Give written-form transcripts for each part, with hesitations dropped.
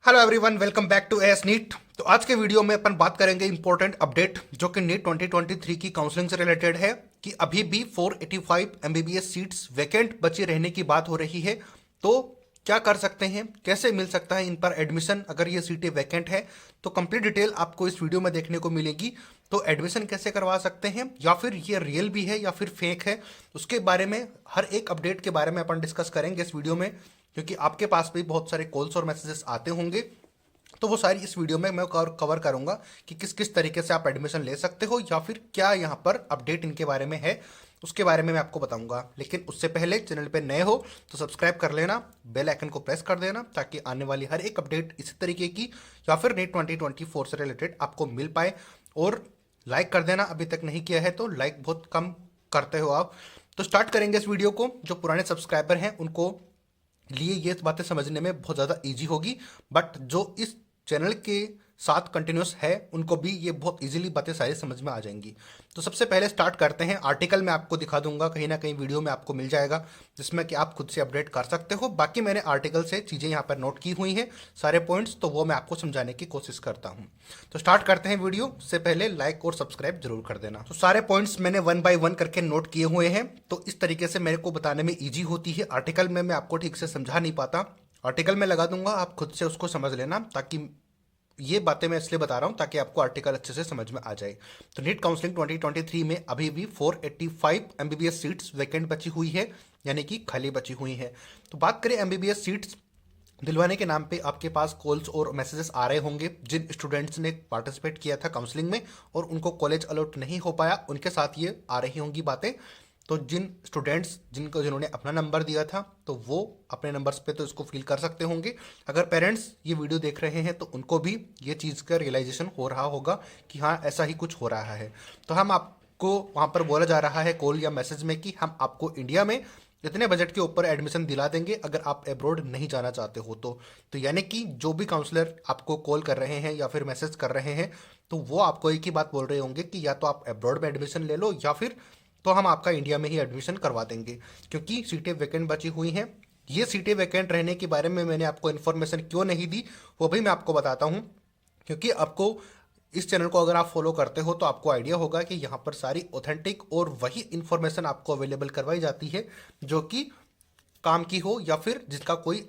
Hello everyone, welcome back to S NEET. तो आज के वीडियो में अपन बात करेंगे इंपॉर्टेंट अपडेट जो कि नीट 2023 की काउंसलिंग से रिलेटेड है कि अभी भी 485 एमबीबीएस सीट्स वैकेंट बची रहने की बात हो रही है। तो क्या कर सकते हैं, कैसे मिल सकता है इन पर एडमिशन अगर ये सीटें वैकेंट है। तो कंप्लीट डिटेल आपको इस वीडियो में देखने को मिलेगी। तो एडमिशन कैसे करवा सकते हैं, या फिर ये रियल भी है या फिर फेक है, उसके बारे में हर एक अपडेट के बारे में अपन डिस्कस करेंगे इस वीडियो में। क्योंकि आपके पास भी बहुत सारे कॉल्स और मैसेजेस आते होंगे, तो वो सारी इस वीडियो में मैं कवर करूंगा कि किस किस तरीके से आप एडमिशन ले सकते हो या फिर क्या यहाँ पर अपडेट इनके बारे में है, उसके बारे में मैं आपको बताऊंगा। लेकिन उससे पहले चैनल पे नए हो तो सब्सक्राइब कर लेना, बेल आइकन को प्रेस कर देना ताकि आने वाली हर एक अपडेट इसी तरीके की या फिर नीट 2024 से रिलेटेड आपको मिल पाए। और लाइक कर देना, अभी तक नहीं किया है तो लाइक बहुत कम करते हो आप। तो स्टार्ट करेंगे इस वीडियो को। जो पुराने सब्सक्राइबर हैं उनको लिए ये बातें समझने में बहुत ज़्यादा इजी होगी, बट जो इस चैनल के साथ कंटिन्यूस है उनको भी ये बहुत इजीली बातें सारी समझ में आ जाएंगी। तो सबसे पहले स्टार्ट करते हैं। आर्टिकल मैं आपको दिखा दूंगा, कहीं ना कहीं वीडियो में आपको मिल जाएगा जिसमें कि आप खुद से अपडेट कर सकते हो। बाकी मैंने आर्टिकल से चीज़ें यहाँ पर नोट की हुई हैं, सारे पॉइंट्स, तो वो मैं आपको समझाने की कोशिश करता हूँ। तो स्टार्ट करते हैं वीडियो। से पहले लाइक और सब्सक्राइब जरूर कर देना। तो सारे पॉइंट्स मैंने वन बाय वन करके नोट किए हुए हैं, तो इस तरीके से मेरे को बताने में ईजी होती है। आर्टिकल में मैं आपको ठीक से समझा नहीं पाता, आर्टिकल में लगा दूंगा, आप खुद से उसको समझ लेना। ताकि ये बातें मैं इसलिए बता रहा हूं ताकि आपको आर्टिकल अच्छे से समझ में आ जाए। तो नीट काउंसलिंग 2023 में अभी भी 485 एमबीबीएस सीट्स वैकेंट बची हुई है, यानी कि खाली बची हुई है। तो बात करें एमबीबीएस सीट्स दिलवाने के नाम पे, आपके पास कॉल्स और मैसेजेस आ रहे होंगे जिन स्टूडेंट्स ने पार्टिसिपेट किया था काउंसलिंग में और उनको कॉलेज अलॉट नहीं हो पाया, उनके साथ ये आ रही होंगी बातें। तो जिन स्टूडेंट्स जिन्होंने अपना नंबर दिया था तो वो अपने नंबर्स पे तो इसको फील कर सकते होंगे। अगर पेरेंट्स ये वीडियो देख रहे हैं तो उनको भी ये चीज़ का रियलाइजेशन हो रहा होगा कि हाँ ऐसा ही कुछ हो रहा है। तो हम आपको वहाँ पर बोला जा रहा है कॉल या मैसेज में कि हम आपको इंडिया में इतने बजट के ऊपर एडमिशन दिला देंगे अगर आप अब्रॉड नहीं जाना चाहते हो तो यानी कि जो भी काउंसलर आपको कॉल कर रहे हैं या फिर मैसेज कर रहे हैं, तो वो आपको एक ही बात बोल रहे होंगे कि या तो आप अब्रॉड में एडमिशन ले लो या फिर तो हम आपका इंडिया में ही एडमिशन करवा देंगे, क्योंकि सीटें वैकेंट बची हुई हैं। ये सीटें वैकेंट रहने के बारे में मैंने आपको इन्फॉर्मेशन क्यों नहीं दी वो भी मैं आपको बताता हूँ। क्योंकि आपको इस चैनल को अगर आप फॉलो करते हो तो आपको आइडिया होगा कि यहाँ पर सारी ऑथेंटिक और वही इन्फॉर्मेशन आपको अवेलेबल करवाई जाती है जो कि काम की हो या फिर जिसका कोई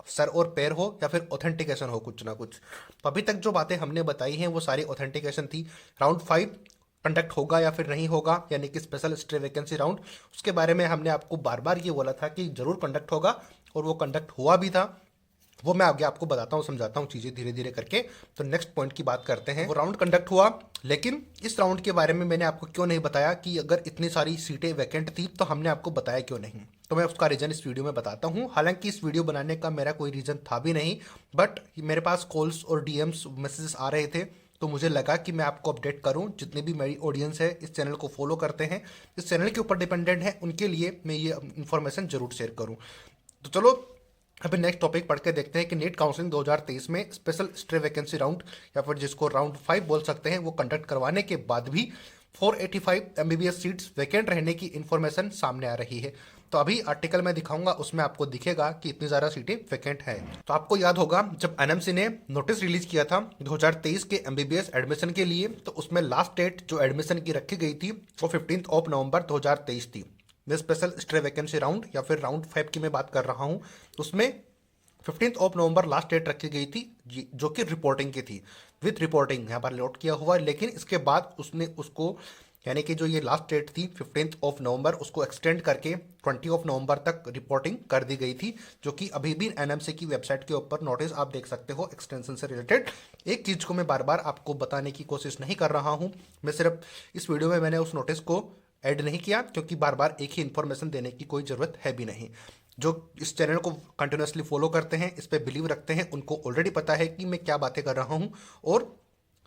सर और पैर हो या फिर ऑथेंटिकेशन हो कुछ ना कुछ। तो अभी तक जो बातें हमने बताई हैं वो सारी ऑथेंटिकेशन थी। राउंड 5 कंडक्ट होगा या फिर नहीं होगा, यानी कि स्पेशल स्टे वैकेंसी राउंड, उसके बारे में हमने आपको बार बार ये बोला था कि जरूर कंडक्ट होगा और वो कंडक्ट हुआ भी था। वो मैं आगे आपको बताता हूँ, समझाता हूँ चीज़ें धीरे धीरे करके। तो नेक्स्ट पॉइंट की बात करते हैं। वो राउंड कंडक्ट हुआ, लेकिन इस राउंड के बारे में मैंने आपको क्यों नहीं बताया कि अगर इतनी सारी सीटें वैकेंट थी तो हमने आपको बताया क्यों नहीं। तो मैं उसका रीज़न इस वीडियो में बताता हूँ। हालांकि इस वीडियो बनाने का मेरा कोई रीज़न था भी नहीं, बट मेरे पास कॉल्स और डीएम्स मैसेजेस आ रहे थे, तो मुझे लगा कि मैं आपको अपडेट करूं। जितनी भी मेरी ऑडियंस है इस चैनल को फॉलो करते हैं, इस चैनल के ऊपर डिपेंडेंट है, उनके लिए मैं ये इन्फॉर्मेशन जरूर शेयर करूं। तो चलो अभी नेक्स्ट टॉपिक पढ़ के देखते हैं कि नीट काउंसलिंग 2023 में स्पेशल स्टे वैकेंसी राउंड या फिर जिसको राउंड 5 बोल सकते हैं, वो कंडक्ट करवाने के बाद भी 485 एमबीबीएस सीट्स वैकेंट रहने की इन्फॉर्मेशन सामने आ रही है। तो अभी आर्टिकल में दिखाऊंगा, उसमें आपको दिखेगा कि इतनी ज़्यादा सीटें वैकेंट हैं। तो आपको याद होगा जब एनएमसी ने नोटिस रिलीज किया था 2023 के एमबीबीएस एडमिशन के लिए, तो उसमें लास्ट डेट जो एडमिशन की रखी गई थी वो 15 नवंबर 2023 थी। मैं स्पेशल स्टे वैकेंसी राउंड या फिर राउंड 5 की मैं बात कर रहा हूँ। उसमें 15 नवंबर लास्ट डेट रखी गई थी जो कि रिपोर्टिंग की थी, विथ रिपोर्टिंग यहाँ पर नोट किया हुआ है। लेकिन इसके बाद उसने उसको, यानी कि जो ये लास्ट डेट थी 15 नवंबर, उसको एक्सटेंड करके 20 नवंबर तक रिपोर्टिंग कर दी गई थी, जो कि अभी भी एनएमसी की वेबसाइट के ऊपर नोटिस आप देख सकते हो एक्सटेंशन से रिलेटेड। एक चीज़ को मैं बार बार आपको बताने की कोशिश नहीं कर रहा हूँ, मैं सिर्फ इस वीडियो में मैंने उस नोटिस को ऐड नहीं किया क्योंकि बार बार एक ही इन्फॉर्मेशन देने की कोई ज़रूरत है भी नहीं। जो इस चैनल को कंटिन्यूसली फॉलो करते हैं, इस पर बिलीव रखते हैं, उनको ऑलरेडी पता है कि मैं क्या बातें कर रहा हूँ और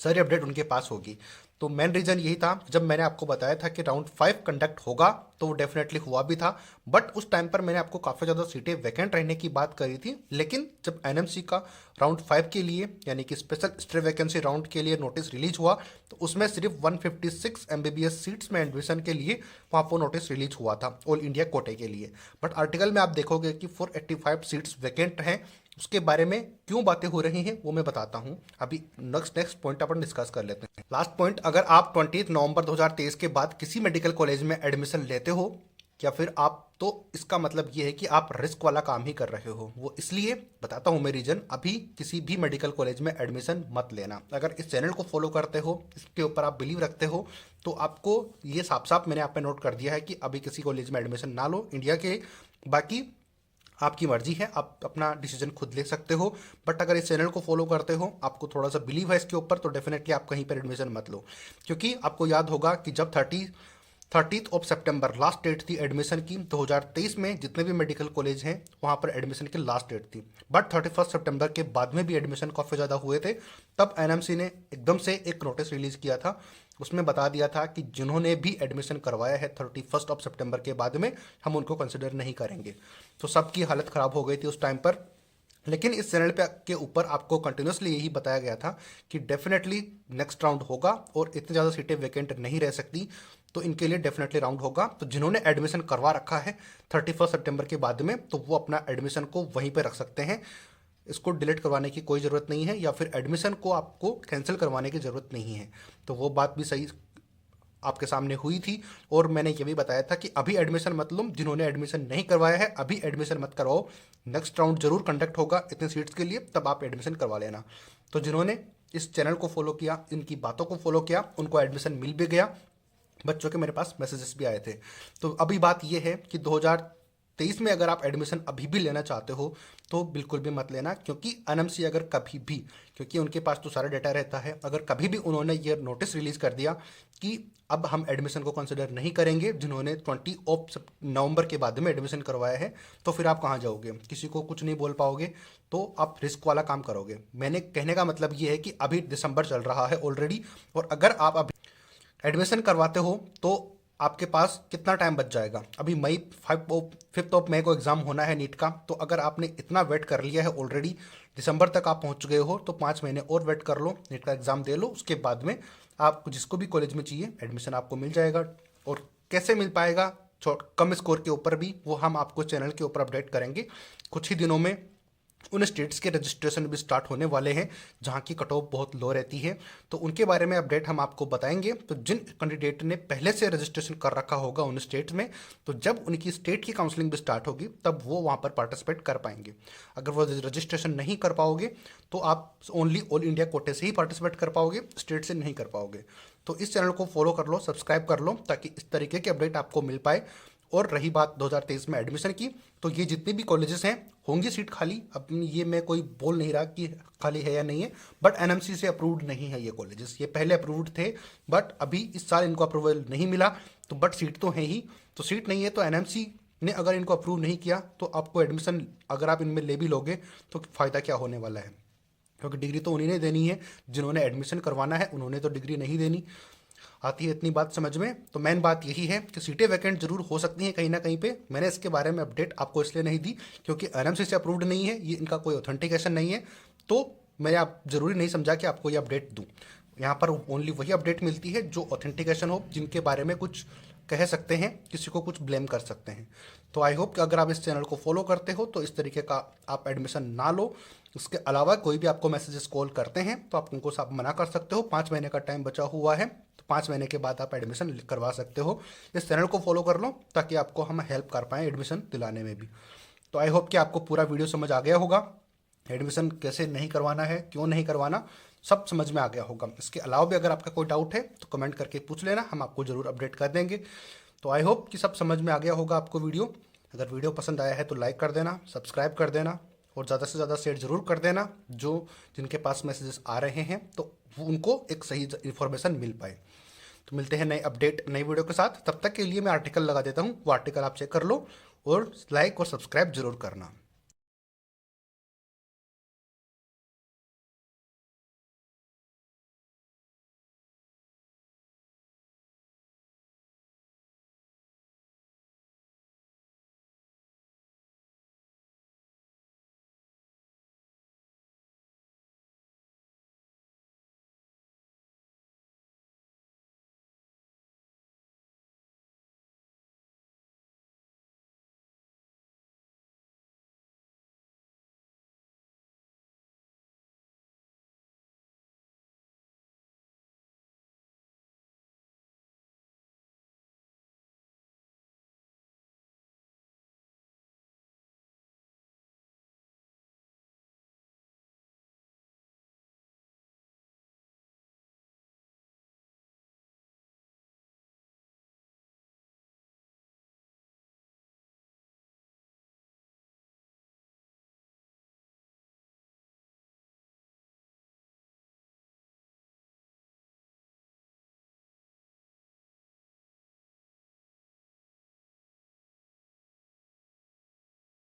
सारी अपडेट उनके पास होगी। तो मेन रीज़न यही था, जब मैंने आपको बताया था कि राउंड 5 कंडक्ट होगा तो वो डेफिनेटली हुआ भी था, बट उस टाइम पर मैंने आपको काफ़ी ज़्यादा सीटें वैकेंट रहने की बात करी थी। लेकिन जब एनएमसी का राउंड 5 के लिए, यानी कि स्पेशल स्टे वैकेंसी राउंड के लिए नोटिस रिलीज हुआ, तो उसमें सिर्फ 156 एमबीबीएस सीट्स में एडमिशन के लिए वहाँ पर नोटिस रिलीज हुआ था ऑल इंडिया कोटे के लिए। बट आर्टिकल में आप देखोगे कि 485 सीट्स वैकेंट हैं उसके बारे में क्यों बातें हो रही हैं वो मैं बताता हूं। अभी नेक्स्ट पॉइंट अपन डिस्कस कर लेते हैं। लास्ट पॉइंट, अगर आप 20 नवंबर 2023 के बाद किसी मेडिकल कॉलेज में एडमिशन लेते हो या फिर आप, तो इसका मतलब ये है कि आप रिस्क वाला काम ही कर रहे हो। वो इसलिए बताता हूँ मैं रीजन। अभी किसी भी मेडिकल कॉलेज में एडमिशन मत लेना। अगर इस चैनल को फॉलो करते हो, इसके ऊपर आप बिलीव रखते हो, तो आपको ये साफ साफ मैंने आप पे नोट कर दिया है कि अभी किसी कॉलेज में एडमिशन ना लो इंडिया के। बाकी आपकी मर्जी है, आप अपना डिसीजन खुद ले सकते हो। बट अगर इस चैनल को फॉलो करते हो, आपको थोड़ा सा बिलीव है इसके ऊपर, तो डेफिनेटली आप कहीं पर एडमिशन मत लो। क्योंकि आपको याद होगा कि जब 30 ऑफ सितंबर लास्ट डेट थी एडमिशन की 2023 में, जितने भी मेडिकल कॉलेज हैं वहाँ पर एडमिशन की लास्ट डेट थी। बट 31 सितंबर के बाद में भी एडमिशन काफ़ी ज़्यादा हुए थे। तब एनएमसी ने एकदम से एक नोटिस रिलीज़ किया था, उसमें बता दिया था कि जिन्होंने भी एडमिशन करवाया है 31 ऑफ सितंबर के बाद में, हम उनको कंसिडर नहीं करेंगे। तो सबकी हालत ख़राब हो गई थी उस टाइम पर। लेकिन इस चैनल पे के ऊपर आपको कंटिन्यूसली यही बताया गया था कि डेफिनेटली नेक्स्ट राउंड होगा और इतनी ज़्यादा सीटें वैकेंट नहीं रह सकती, तो इनके लिए डेफिनेटली राउंड होगा। तो जिन्होंने एडमिशन करवा रखा है 31 सितंबर के बाद में, तो वो अपना एडमिशन को वहीं पे रख सकते हैं। इसको डिलीट करवाने की कोई ज़रूरत नहीं है, या फिर एडमिशन को आपको कैंसिल करवाने की ज़रूरत नहीं है। तो वो बात भी सही आपके सामने हुई थी। और मैंने ये भी बताया था कि अभी एडमिशन मत लो, जिन्होंने एडमिशन नहीं करवाया है अभी एडमिशन मत करवाओ। नेक्स्ट राउंड जरूर कंडक्ट होगा इतने सीट्स के लिए, तब आप एडमिशन करवा लेना। तो जिन्होंने इस चैनल को फॉलो किया, इनकी बातों को फॉलो किया, उनको एडमिशन मिल भी गया। बच्चों के मेरे पास मैसेजेस भी आए थे। तो अभी बात यह है कि 2023 में अगर आप एडमिशन अभी भी लेना चाहते हो तो बिल्कुल भी मत लेना। क्योंकि एनएमसी अगर कभी भी, क्योंकि उनके पास तो सारा डेटा रहता है, अगर कभी भी उन्होंने ये नोटिस रिलीज कर दिया कि अब हम एडमिशन को कंसिडर नहीं करेंगे जिन्होंने 20 ऑफ नवंबर के बाद में एडमिशन करवाया है, तो फिर आप कहाँ जाओगे? किसी को कुछ नहीं बोल पाओगे, तो आप रिस्क वाला काम करोगे। मैंने कहने का मतलब ये है कि अभी दिसंबर चल रहा है ऑलरेडी, और अगर आप अभी एडमिशन करवाते हो तो आपके पास कितना टाइम बच जाएगा? अभी मई 5 ऑफ मई को एग्ज़ाम होना है नीट का। तो अगर आपने इतना वेट कर लिया है ऑलरेडी, दिसंबर तक आप पहुंच गए हो, तो 5 महीने और वेट कर लो, नीट का एग्ज़ाम दे लो। उसके बाद में आपको जिसको भी कॉलेज में चाहिए एडमिशन आपको मिल जाएगा। और कैसे मिल पाएगा कम स्कोर के ऊपर भी, वो हम आपको चैनल के ऊपर अपडेट करेंगे। कुछ ही दिनों में उन स्टेट्स के रजिस्ट्रेशन भी स्टार्ट होने वाले हैं जहां की कट ऑफ बहुत लो रहती है, तो उनके बारे में अपडेट हम आपको बताएंगे। तो जिन कैंडिडेट ने पहले से रजिस्ट्रेशन कर रखा होगा उन स्टेट्स में, तो जब उनकी स्टेट की काउंसलिंग भी स्टार्ट होगी तब वो वहां पर पार्टिसिपेट कर पाएंगे। अगर वो रजिस्ट्रेशन नहीं कर पाओगे तो आप ओनली ऑल इंडिया कोटे से ही पार्टिसिपेट कर पाओगे, स्टेट से नहीं कर पाओगे। तो इस चैनल को फॉलो कर लो, सब्सक्राइब कर लो, ताकि इस तरीके के अपडेट आपको मिल पाए। और रही बात 2023 में एडमिशन की, तो ये जितने भी कॉलेजेस हैं होंगी सीट खाली। अब ये मैं कोई बोल नहीं रहा कि खाली है या नहीं है, बट एनएमसी से अप्रूव्ड नहीं है ये कॉलेजेस। ये पहले अप्रूव्ड थे बट अभी इस साल इनको अप्रूवल नहीं मिला, तो बट सीट तो है ही। तो सीट नहीं है तो एनएमसी ने अगर इनको अप्रूव नहीं किया तो आपको एडमिशन अगर आप इनमें ले भी लोगे तो फ़ायदा क्या होने वाला है? क्योंकि डिग्री तो उन्हीं ने देनी है, जिन्होंने एडमिशन करवाना है उन्होंने तो डिग्री नहीं देनी। आती है इतनी बात समझ में? तो मेन बात यही है कि सीटें वैकेंट जरूर हो सकती हैं कहीं ना कहीं पे। मैंने इसके बारे में अपडेट आपको इसलिए नहीं दी क्योंकि एनएमसी से अप्रूव्ड नहीं है, ये इनका कोई ऑथेंटिकेशन नहीं है। तो मैंने आप जरूरी नहीं समझा कि आपको ये अपडेट दूँ। यहाँ पर ओनली वही अपडेट मिलती है जो ऑथेंटिकेशन हो, जिनके बारे में कुछ कह सकते हैं, किसी को कुछ ब्लेम कर सकते हैं। तो आई होप कि अगर आप इस चैनल को फॉलो करते हो तो इस तरीके का आप एडमिशन ना लो। उसके अलावा कोई भी आपको मैसेजेस कॉल करते हैं तो आप उनको सब मना कर सकते हो। 5 महीने का टाइम बचा हुआ है, तो 5 महीने के बाद आप एडमिशन करवा सकते हो। इस चैनल को फॉलो कर लो ताकि आपको हम हेल्प कर पाएँ एडमिशन दिलाने में भी। तो आई होप कि आपको पूरा वीडियो समझ आ गया होगा। एडमिशन कैसे नहीं करवाना है, क्यों नहीं करवाना, सब समझ में आ गया होगा। इसके अलावा भी अगर आपका कोई डाउट है तो कमेंट करके पूछ लेना, हम आपको ज़रूर अपडेट कर देंगे। तो आई होप कि सब समझ में आ गया होगा आपको वीडियो। अगर वीडियो पसंद आया है तो लाइक कर देना, सब्सक्राइब कर देना और ज़्यादा से ज़्यादा शेयर ज़रूर कर देना, जो जिनके पास मैसेजेस आ रहे हैं तो वो उनको एक सही इन्फॉर्मेशन मिल पाए। तो मिलते हैं नए अपडेट नई वीडियो के साथ। तब तक के लिए मैं आर्टिकल लगा देता हूँ, वो आर्टिकल आप चेक कर लो और लाइक और सब्सक्राइब जरूर करना।